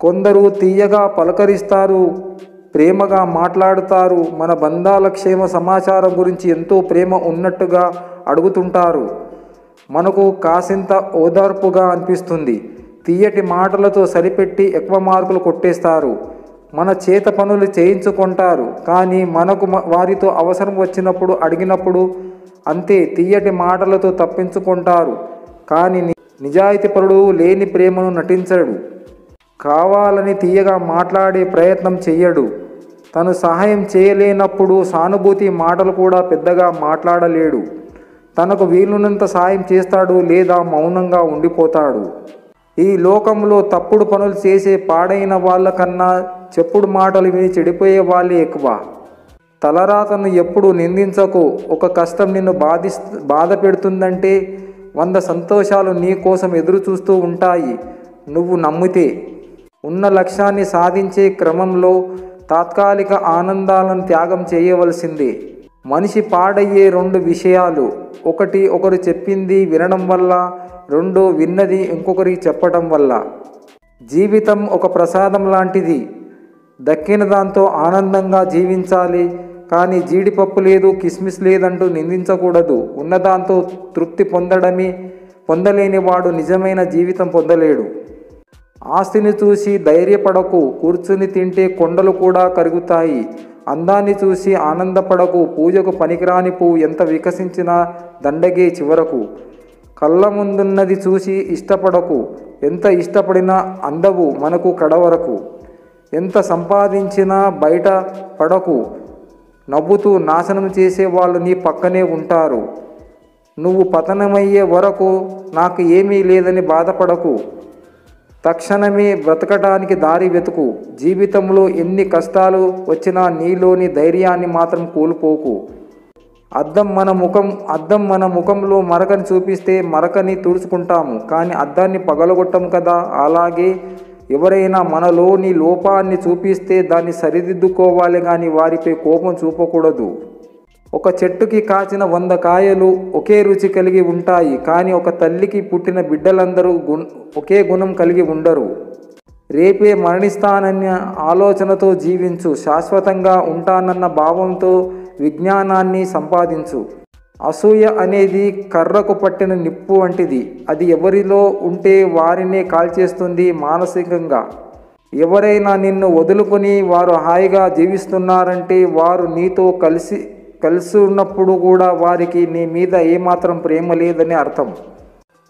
కొందరు తీయగా పలకరిస్తారు, ప్రేమగా మాట్లాడుతారు, మన బంధాల క్షేమ సమాచారం గురించి ఎంతో ప్రేమ ఉన్నట్టుగా అడుగుతుంటారు. మనకు కాసింత ఓదార్పుగా అనిపిస్తుంది. తీయటి మాటలతో సరిపెట్టి ఎక్కువ మార్కులు కొట్టేస్తారు. మన చేత పనులు చేయించుకుంటారు. కానీ మనకు వారితో అవసరం వచ్చినప్పుడు అడిగినప్పుడు అంతే తీయటి మాటలతో తప్పించుకుంటారు. కానీ నిజాయితీపరుడు లేని ప్రేమను నటించడు. కావాలని తీయగా మాట్లాడే ప్రయత్నం చెయ్యడు. తను సహాయం చేయలేనప్పుడు సానుభూతి మాటలు కూడా పెద్దగా మాట్లాడలేడు. తనకు వీలున్నంత సాయం చేస్తాడు లేదా మౌనంగా ఉండిపోతాడు. ఈ లోకంలో తప్పుడు పనులు చేసే పాడైన వాళ్ళకన్నా చెప్పుడు మాటలు విని చెడిపోయే వాళ్ళే ఎక్కువ. తలరాతను ఎప్పుడు నిందించకు. ఒక కష్టం నిన్ను బాధ పెడుతుందంటే 100 సంతోషాలు నీ కోసం ఎదురు చూస్తూ ఉంటాయి నువ్వు నమ్మితే. ఉన్న లక్ష్యాన్ని సాధించే క్రమంలో తాత్కాలిక ఆనందాలను త్యాగం చేయవలసిందే. మనిషి పాడయ్యే 2 విషయాలు. ఒకటి ఒకరు చెప్పింది వినడం వల్ల, 2 విన్నది ఇంకొకరికి చెప్పడం వల్ల. జీవితం ఒక ప్రసాదం లాంటిది. దక్కిన దాంతో ఆనందంగా జీవించాలి. కానీ జీడిపప్పు లేదు, కిస్మిస్ లేదంటూ నిందించకూడదు. ఉన్నదాంతో తృప్తి పొందలేని వాడు నిజమైన జీవితం పొందలేడు. ఆస్తిని చూసి ధైర్యపడకు. కూర్చుని తింటే కొండలు కూడా కరుగుతాయి. అందాన్ని చూసి ఆనందపడకు. పూజకు పనికిరాని పువ్వు ఎంత వికసించినా దండగే చివరకు. కళ్ళ ముందున్నది చూసి ఇష్టపడకు. ఎంత ఇష్టపడినా అందవు మనకు కడవరకు. ఎంత సంపాదించినా బయట పడకు. నవ్వుతూ నాశనం చేసే వాళ్ళు నీ పక్కనే ఉంటారు. నువ్వు పతనమయ్యే వరకు నాకు ఏమీ లేదని బాధపడకు. తక్షణమే బ్రతకడానికి దారి వెతుకు. జీవితంలో ఎన్ని కష్టాలు వచ్చినా నీలోని ధైర్యాన్ని మాత్రం కోల్పోకు. అద్దం మన ముఖంలో మరకని చూపిస్తే మరకని తుడుచుకుంటాము, కానీ అద్దాన్ని పగలగొట్టం కదా. అలాగే ఎవరైనా మనలోని లోపాన్ని చూపిస్తే దాన్ని సరిదిద్దుకోవాలి, కానీ వారిపై కోపం చూపకూడదు. ఒక చెట్టుకి కాచిన 100 కాయలు ఒకే రుచి కలిగి ఉంటాయి, కానీ ఒక తల్లికి పుట్టిన బిడ్డలందరూ ఒకే గుణం కలిగి ఉండరు. రేపే మరణిస్తానన్న ఆలోచనతో జీవించు. శాశ్వతంగా ఉంటానన్న భావంతో విజ్ఞానాన్ని సంపాదించు. అసూయ అనేది కర్రకు పట్టిన నిప్పు వంటిది. అది ఎవరిలో ఉంటే వారినే కాల్చేస్తుంది మానసికంగా. ఎవరైనా నిన్ను వదులుకొని వారు హాయిగా జీవిస్తున్నారంటే వారు నీతో కలిసి ఉన్నప్పుడు కూడా వారికి నీ మీద ఏమాత్రం ప్రేమ లేదని అర్థం.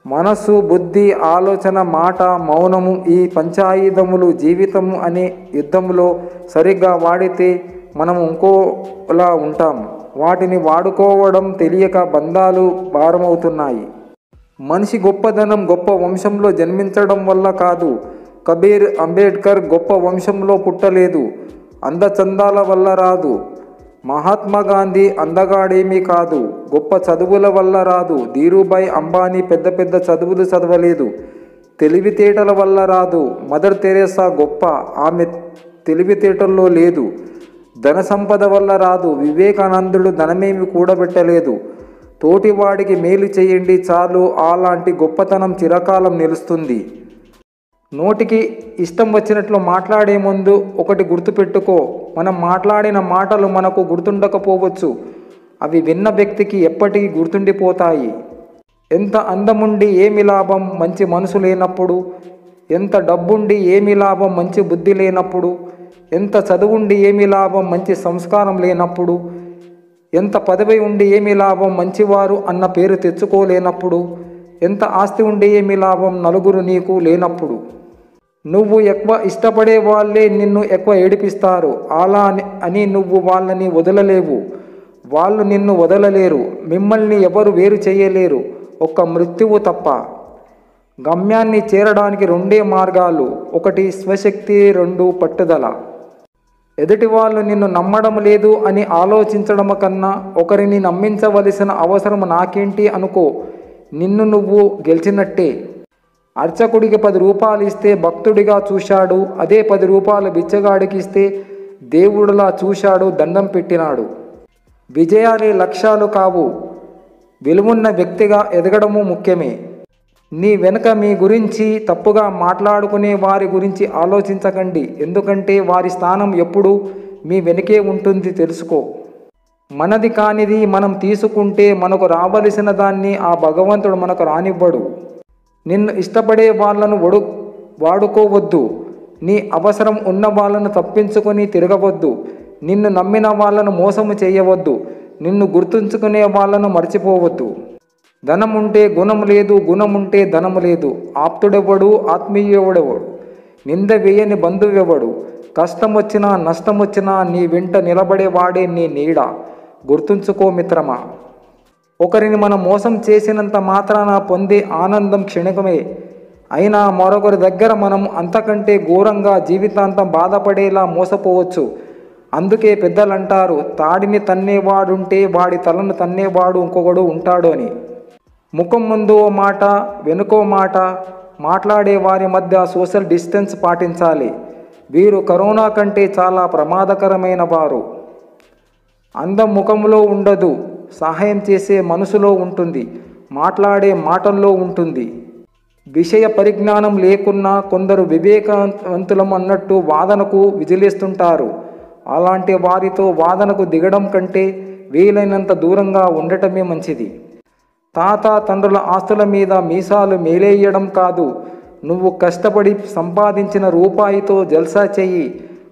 మనసు, బుద్ధి, ఆలోచన, మాట, మౌనము ఈ పంచాయుధములు జీవితం అనే యుద్ధంలో సరిగ్గా వాడితే మనం ఇంకోలా ఉంటాం. వాటిని వాడుకోవడం తెలియక బంధాలు భారమవుతున్నాయి. మనిషి గొప్పదనం గొప్ప వంశంలో జన్మించడం వల్ల కాదు. కబీర్, అంబేద్కర్ గొప్ప వంశంలో పుట్టలేదు. అందచందాల వల్ల రాదు. మహాత్మా గాంధీ అందగాడేమీ కాదు. గొప్ప చదువుల వల్ల రాదు. ధీరుభాయ్ అంబానీ పెద్ద పెద్ద చదువులు చదవలేదు. తెలివితేటల వల్ల రాదు. మదర్ తెరేసా గొప్ప, ఆమె తెలివితేటల్లో లేదు. ధన సంపద వల్ల రాదు. వివేకానందుడు ధనమేమి కూడబెట్టలేదు. తోటివాడికి మేలు చేయండి చాలు, అలాంటి గొప్పతనం చిరకాలం నిలుస్తుంది. నోటికి ఇష్టం వచ్చినట్లు మాట్లాడే ముందు ఒకటి గుర్తుపెట్టుకో, మనం మాట్లాడిన మాటలు మనకు గుర్తుండకపోవచ్చు. అవి విన్న వ్యక్తికి ఎప్పటికీ గుర్తుండిపోతాయి. ఎంత అందముండి ఏమి లాభం మంచి మనసు లేనప్పుడు? ఎంత డబ్బుండి ఏమి లాభం మంచి బుద్ధి లేనప్పుడు? ఎంత చదువుండి ఏమి లాభం మంచి సంస్కారం లేనప్పుడు? ఎంత పదవి ఉండి ఏమి లాభం మంచివారు అన్న పేరు తెచ్చుకోలేనప్పుడు? ఎంత ఆస్తి ఉండి ఏమి లాభం నలుగురు నీకు లేనప్పుడు? నువ్వు ఎక్కువ ఇష్టపడే వాళ్ళే నిన్ను ఎక్కువ ఏడిపిస్తారు. అలా అని నువ్వు వాళ్ళని వదలలేవు, వాళ్ళు నిన్ను వదలలేరు. మిమ్మల్ని ఎవరు వేరు చేయలేరు, ఒక్క మృత్యువు తప్ప. గమ్యాన్ని చేరడానికి 2 మార్గాలు. 1 స్వశక్తి, 2 పట్టుదల. ఎదుటి వాళ్ళు నిన్ను నమ్మడం లేదు అని ఆలోచించడం కన్నా ఒకరిని నమ్మించవలసిన అవసరం నాకేంటి అనుకో. నిన్ను నువ్వు గెలిచినట్టే. అర్చకుడికి 10 రూపాయలు ఇస్తే భక్తుడిగా చూశాడు. అదే 10 రూపాయలు బిచ్చగాడికి ఇస్తే దేవుడులా చూశాడు, దండం పెట్టినాడు. విజయాలే లక్ష్యాలు కావు, విలువున్న వ్యక్తిగా ఎదగడము ముఖ్యమే. నీ వెనుక మీ గురించి తప్పుగా మాట్లాడుకునే వారి గురించి ఆలోచించకండి, ఎందుకంటే వారి స్థానం ఎప్పుడూ మీ వెనుకే ఉంటుంది. తెలుసుకో, మనది కానిది మనం తీసుకుంటే మనకు రావలసిన దాన్ని ఆ భగవంతుడు మనకు రానివ్వడు. నిన్ను ఇష్టపడే వాళ్ళను వాడుకోవద్దు. నీ అవసరం ఉన్న వాళ్ళను తప్పించుకొని తిరగవద్దు. నిన్ను నమ్మిన వాళ్ళను మోసము చేయవద్దు. నిన్ను గుర్తుంచుకునే వాళ్ళను మర్చిపోవద్దు. ధనం ఉంటే గుణం లేదు, గుణం ఉంటే ధనము లేదు. ఆప్తుడెవడు, ఆత్మీయుడెవడు, నింద వేయని బంధువెవడు. కష్టం వచ్చినా నష్టం వచ్చినా నీ వెంట నిలబడేవాడే నీ నీడ. గుర్తుంచుకో మిత్రమా, ఒకరిని మనం మోసం చేసినంత మాత్రాన పొందే ఆనందం క్షణికమే. అయినా మరొకరి దగ్గర మనం అంతకంటే ఘోరంగా జీవితాంతం బాధపడేలా మోసపోవచ్చు. అందుకే పెద్దలంటారు, తాడిని తన్నేవాడుంటే వాడి తలను తన్నేవాడు ఇంకొకడు ఉంటాడు అని. ముఖం ముందు ఓ మాట, వెనుకో మాట మాట్లాడే వారి మధ్య సోషల్ డిస్టెన్స్ పాటించాలి. వీరు కరోనా కంటే చాలా ప్రమాదకరమైన వారు. అందం ముఖంలో ఉండదు, సహాయం చేసే మనసులో ఉంటుంది, మాట్లాడే మాటల్లో ఉంటుంది. విషయ పరిజ్ఞానం లేకున్నా కొందరు వివేకవంతులం అన్నట్టు వాదనకు విజిలేస్తుంటారు. అలాంటి వారితో వాదనకు దిగడం కంటే వీలైనంత దూరంగా ఉండటమే మంచిది. తాత తండ్రుల ఆస్తుల మీద మీసాలు మేలేయడం కాదు, నువ్వు కష్టపడి సంపాదించిన రూపాయితో జల్సా చెయ్యి.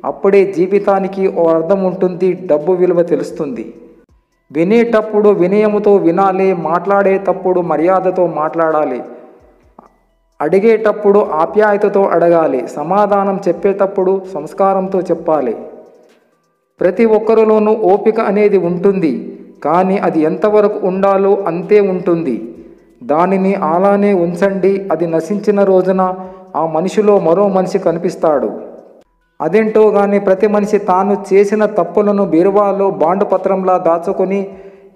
అప్పుడే జీవితానికి ఓ అర్థం ఉంటుంది, డబ్బు విలువ తెలుస్తుంది. వినేటప్పుడు వినయముతో వినాలి, మాట్లాడేటప్పుడు మర్యాదతో మాట్లాడాలి, అడిగేటప్పుడు ఆప్యాయతతో అడగాలి, సమాధానం చెప్పేటప్పుడు సంస్కారంతో చెప్పాలి. ప్రతి ఒక్కరిలోనూ ఓపిక అనేది ఉంటుంది, కానీ అది ఎంతవరకు ఉండాలో అంతే ఉంటుంది. దానిని అలానే ఉంచండి. అది నశించిన రోజున ఆ మనిషిలో మరో మనిషి కనిపిస్తాడు. అదేంటో కానీ ప్రతి మనిషి తాను చేసిన తప్పులను బీరువాలో బాండు పత్రంలా దాచుకొని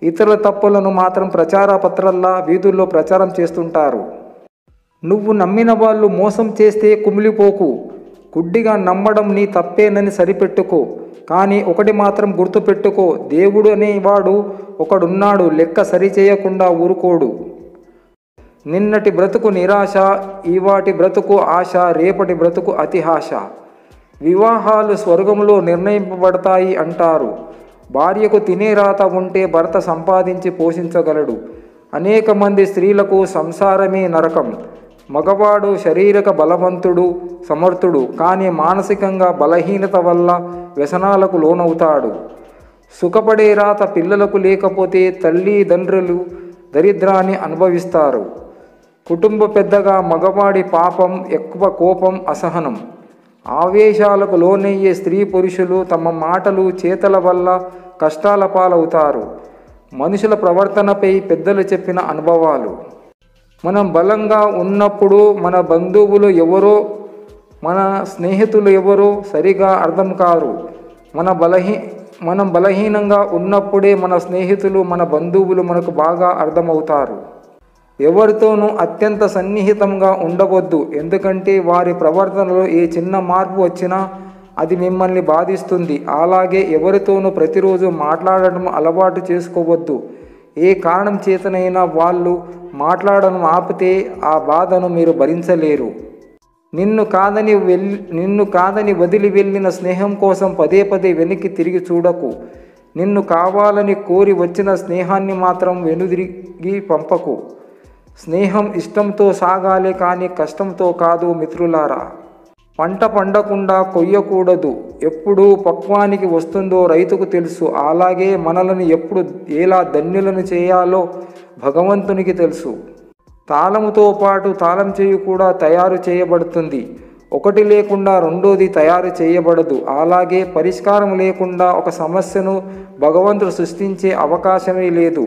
ఇతరుల తప్పులను మాత్రం ప్రచార పత్రాల్లా వీధుల్లో ప్రచారం చేస్తుంటారు. నువ్వు నమ్మిన వాళ్ళు మోసం చేస్తే కుమిలిపోకు. గుడ్డిగా నమ్మడం నీ తప్పేనని సరిపెట్టుకో. కానీ ఒకటి మాత్రం గుర్తుపెట్టుకో, దేవుడు అనేవాడు ఒకడున్నాడు, లెక్క సరిచేయకుండా ఊరుకోడు. నిన్నటి బ్రతుకు నిరాశ, ఈవాటి బ్రతుకు ఆశ, రేపటి బ్రతుకు అతిహాశ. వివాహాలు స్వర్గంలో నిర్ణయింపబడతాయి అంటారు. భార్యకు తినే రాత ఉంటే భర్త సంపాదించి పోషించగలడు. అనేక మంది స్త్రీలకు సంసారమే నరకం. మగవాడు శారీరక బలవంతుడు, సమర్థుడు, కానీ మానసికంగా బలహీనత వల్ల వ్యసనాలకు లోనవుతాడు. సుఖపడే రాత పిల్లలకు లేకపోతే తల్లిదండ్రులు దరిద్రాన్ని అనుభవిస్తారు. కుటుంబ పెద్దగా మగవాడి పాపం ఎక్కువ కోపం, అసహనం. ఆవేశాలకు లోనయ్యే స్త్రీ పురుషులు తమ మాటలు చేతల వల్ల కష్టాల పాలవుతారు. మనుషుల ప్రవర్తనపై పెద్దలు చెప్పిన అనుభవాలు. మనం బలంగా ఉన్నప్పుడు మన బంధువులు ఎవరో, మన స్నేహితులు ఎవరో సరిగా అర్థం కారు. మనం బలహీనంగా ఉన్నప్పుడే మన స్నేహితులు, మన బంధువులు మనకు బాగా అర్థమవుతారు. ఎవరితోనూ అత్యంత సన్నిహితంగా ఉండవద్దు, ఎందుకంటే వారి ప్రవర్తనలో ఏ చిన్న మార్పు వచ్చినా అది మిమ్మల్ని బాధిస్తుంది. అలాగే ఎవరితోనూ ప్రతిరోజు మాట్లాడడం అలవాటు చేసుకోవద్దు. ఏ కారణం చేతనైనా వాళ్ళు మాట్లాడడం ఆపితే ఆ బాధను మీరు భరించలేరు. నిన్ను కాదని వదిలి వెళ్ళిన స్నేహం కోసం పదే పదే వెనక్కి తిరిగి చూడకు. నిన్ను కావాలని కోరి వచ్చిన స్నేహాన్ని మాత్రం వెనుదిరిగి పంపకు. స్నేహం ఇష్టంతో సాగాలి, కానీ కష్టంతో కాదు మిత్రులారా. పంట పండకుండా కొయ్యకూడదు. ఎప్పుడు పక్వానికి వస్తుందో రైతుకు తెలుసు. అలాగే మనలను ఎప్పుడు ఎలా ధన్యులను చేయాలో భగవంతునికి తెలుసు. తాళముతో పాటు తాళం చెయ్యి కూడా తయారు చేయబడుతుంది. ఒకటి లేకుండా రెండోది తయారు చేయబడదు. అలాగే పరిష్కారం లేకుండా ఒక సమస్యను భగవంతుడు సృష్టించే అవకాశమే లేదు.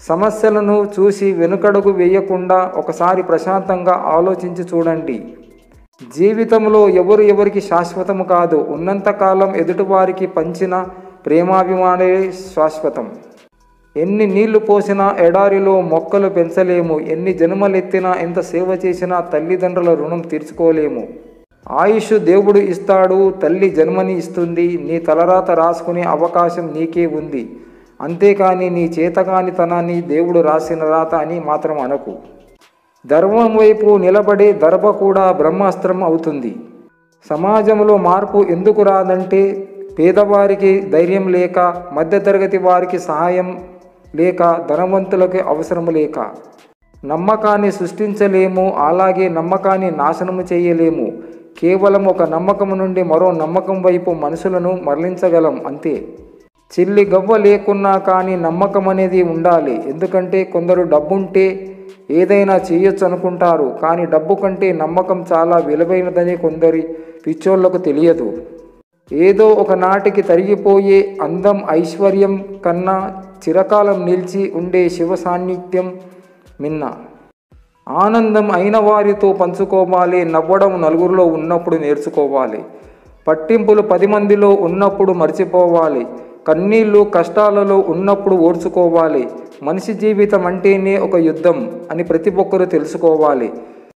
సమస్యలను చూసి వెనుకడుగు వేయకుండా ఒకసారి ప్రశాంతంగా ఆలోచించి చూడండి. జీవితంలో ఎవరికి శాశ్వతం కాదు. ఉన్నంతకాలం ఎదుటివారికి పంచిన ప్రేమాభిమానే శాశ్వతం. ఎన్ని నీళ్లు పోసినా ఎడారిలో మొక్కలు పెంచలేము. ఎన్ని జన్మలెత్తినా ఎంత సేవ చేసినా తల్లిదండ్రుల రుణం తీర్చుకోలేము. ఆయుష్ దేవుడు ఇస్తాడు, తల్లి జన్మని ఇస్తుంది. నీ తలరాత రాసుకునే అవకాశం నీకే ఉంది. అంతేకాని నీ చేతకానితనాన్ని దేవుడు రాసిన రాత అని మాత్రం అనకు. ధర్మం వైపు నిలబడే దర్భ కూడా బ్రహ్మాస్త్రం అవుతుంది. సమాజంలో మార్పు ఎందుకు రాదంటే పేదవారికి ధైర్యం లేక, మధ్యతరగతి వారికి సహాయం లేక, ధనవంతులకు అవసరం లేక. నమ్మకాన్ని సృష్టించలేము, అలాగే నమ్మకాన్ని నాశనము చేయలేము. కేవలం ఒక నమ్మకం నుండి మరో నమ్మకం వైపు మనుషులను మరలించగలం అంతే. చిల్లి గవ్వ లేకున్నా కానీ నమ్మకం అనేది ఉండాలి. ఎందుకంటే కొందరు డబ్బుంటే ఏదైనా చేయొచ్చు అనుకుంటారు, కానీ డబ్బు కంటే నమ్మకం చాలా విలువైనదని కొందరి పిచ్చోళ్లకు తెలియదు. ఏదో ఒకనాటికి తరిగిపోయే అందం, ఐశ్వర్యం కన్నా చిరకాలం నిలిచి ఉండే శివ సాన్నిధ్యం మిన్న. ఆనందం అయిన వారితో పంచుకోవాలి, నవ్వడం నలుగురిలో ఉన్నప్పుడు నేర్చుకోవాలి, పట్టింపులు 10 మందిలో ఉన్నప్పుడు మర్చిపోవాలి, కన్నీళ్ళు కష్టాలలో ఉన్నప్పుడు ఓర్చుకోవాలి. మనిషి జీవితం అంటేనే ఒక యుద్ధం అని ప్రతి ఒక్కరూ తెలుసుకోవాలి.